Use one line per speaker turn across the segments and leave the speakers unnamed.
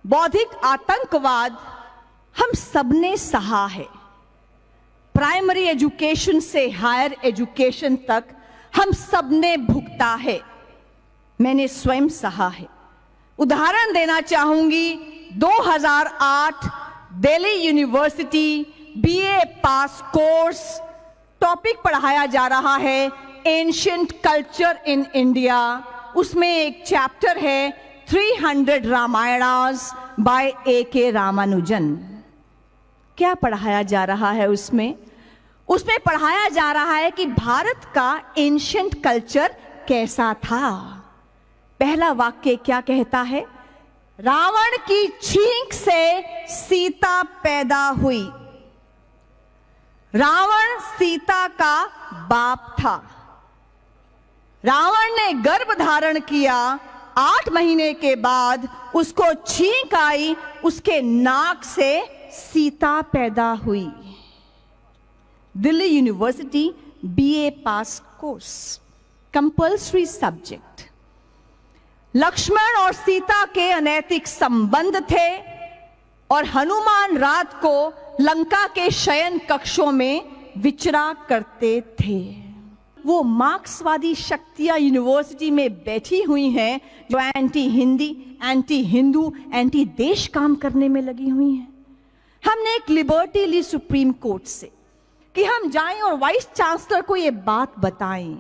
बौद्धिक आतंकवाद हम सबने सहा है। प्राइमरी एजुकेशन से हायर एजुकेशन तक हम सबने भुगता है। मैंने स्वयं सहा है। उदाहरण देना चाहूंगी, 2008 दिल्ली यूनिवर्सिटी बीए पास कोर्स, टॉपिक पढ़ाया जा रहा है एंशिएंट कल्चर इन इंडिया। उसमें एक चैप्टर है 300 रामायणास बाय A.K. रामानुजन। क्या पढ़ाया जा रहा है उसमें? उसमें पढ़ाया जा रहा है कि भारत का एंशिएंट कल्चर कैसा था। पहला वाक्य क्या कहता है? रावण की छींक से सीता पैदा हुई। रावण सीता का बाप था। रावण ने गर्भ धारण किया, 8 महीने के बाद उसको छींक आई, उसके नाक से सीता पैदा हुई। दिल्ली यूनिवर्सिटी बीए पास कोर्स, कंपल्सरी सब्जेक्ट। लक्ष्मण और सीता के अनैतिक संबंध थे और हनुमान रात को लंका के शयन कक्षों में विचरा करते थे। वो मार्क्सवादी शक्तियां यूनिवर्सिटी में बैठी हुई हैं जो anti Hindi, anti Hindu, anti देश काम करने में लगी हुई हैं। हमने एक लिबर्टी ली सुप्रीम कोर्ट से कि हम जाएं और वाइस चांसलर को ये बात बताएं।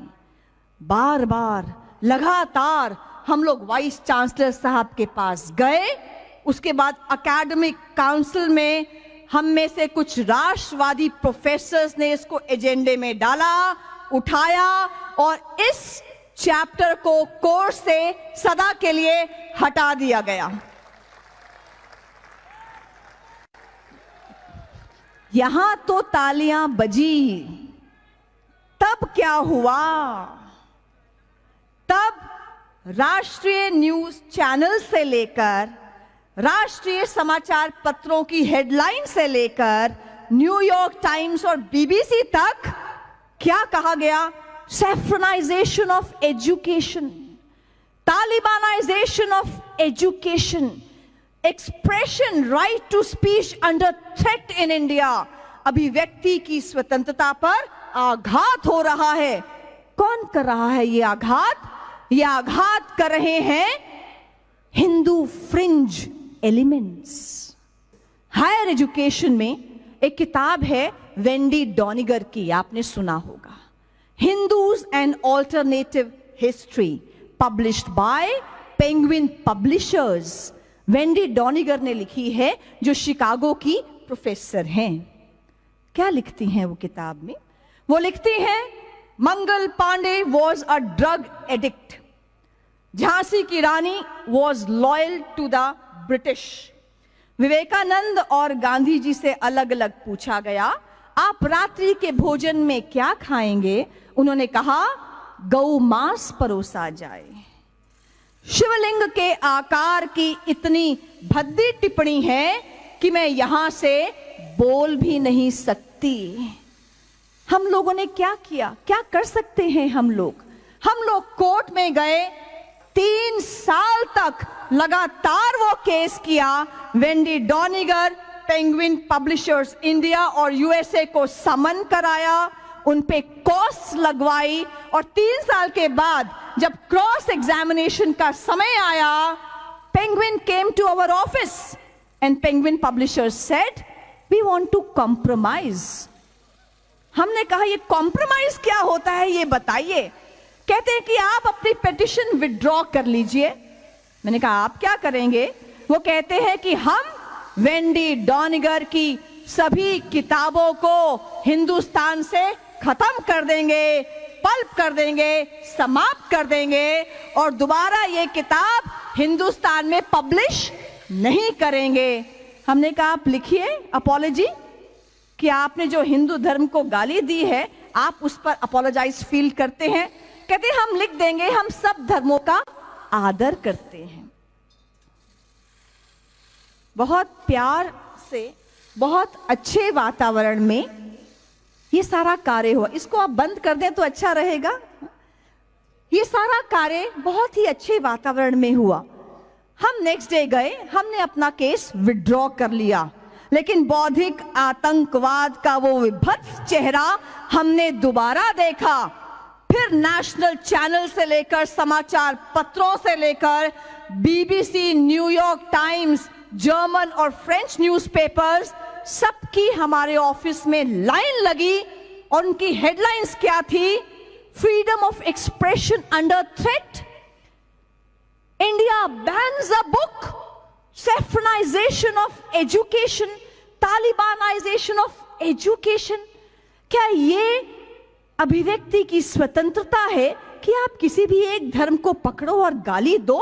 बार बार लगातार हम लोग वाइस चांसलर साहब के पास गए। उसके बाद एकेडमिक काउंसिल में हम में से कुछ राष्ट्रवादी प्रोफेसर्स ने इसको एजेंडे में डाला, उठाया और इस चैप्टर को कोर्स से सदा के लिए हटा दिया गया। यहां तो तालियां बजी। तब क्या हुआ? तब राष्ट्रीय न्यूज चैनल से लेकर राष्ट्रीय समाचार पत्रों की हेडलाइन से लेकर न्यूयॉर्क टाइम्स और बीबीसी तक क्या कहा गया? Saffronisation of education, talibanisation of education, expression right to speech under threat in India. अभिव्यक्ति की स्वतंत्रता पर आघात हो रहा है। कौन कर रहा है ये आघात? ये आघात कर रहे हैं Hindu fringe elements. Higher education में एक किताब है वेंडी डॉनिगर की, आपने सुना होगा, Hindus and alternative history, published by Penguin publishers. Wendy Doniger ने लिखी है, जो शिकागो की प्रोफेसर हैं। क्या लिखती हैं वो किताब में? वो लिखती हैं, Mangal Pandey was a drug addict, Jhansi की Rani was loyal to the British. Vivekananda और गांधी जी से अलग अलग पूछा गया, आप रात्रि के भोजन में क्या खाएंगे? उन्होंने कहा, गौ मांस परोसा जाए। शिवलिंग के आकार की इतनी भद्दी टिप्पणी है कि मैं यहां से बोल भी नहीं सकती। हम लोगों ने क्या किया? क्या कर सकते हैं हम लोग? हम लोग कोर्ट में गए, 3 साल तक लगातार वो केस किया। वेंडी डॉनिगर, पेंगुइन पब्लिशर्स इंडिया और यूएसए को समन कराया, उन पे कॉस्ट लगवाई और 3 साल के बाद जब क्रॉस एग्जामिनेशन का समय आया, Penguin came to our office and Penguin publishers said, we want to compromise. हमने कहा, ये कॉम्प्रोमाइज क्या होता है ये बताइए। कहते हैं कि आप अपनी पिटीशन विड्रॉ कर लीजिए। मैंने कहा, आप क्या करेंगे? वो कहते हैं कि हम वेंडी डॉनिगर की सभी किताबों को हिंदुस्तान से खत्म कर देंगे, पल्प कर देंगे, समाप्त कर देंगे और दोबारा ये किताब हिंदुस्तान में पब्लिश नहीं करेंगे। हमने कहा, आप लिखिए अपॉलॉजी कि आपने जो हिंदू धर्म को गाली दी है, आप उस पर अपॉलोजाइज फील करते हैं। कहते हैं, हम लिख देंगे, हम सब धर्मों का आदर करते हैं। बहुत प्यार से, बहुत अच्छे वातावरण में ये सारा कार्य हुआ। इसको आप बंद कर दें तो अच्छा रहेगा। ये सारा कार्य बहुत ही अच्छे वातावरण में हुआ। हम नेक्स्ट डे गए, हमने अपना केस विड्रॉ कर लिया, लेकिन बौद्धिक आतंकवाद का वो विभत्स चेहरा हमने दोबारा देखा। फिर नेशनल चैनल से लेकर समाचार पत्रों से लेकर बीबीसी, न्यूयॉर्क टाइम्स, जर्मन और फ्रेंच न्यूज़पेपर्स, सबकी हमारे ऑफिस में लाइन लगी और उनकी हेडलाइंस क्या थी? Freedom of expression under threat, India bans a book, saffronisation of education, talibanisation of education. क्या ये अभिव्यक्ति की स्वतंत्रता है कि आप किसी भी एक धर्म को पकड़ो और गाली दो?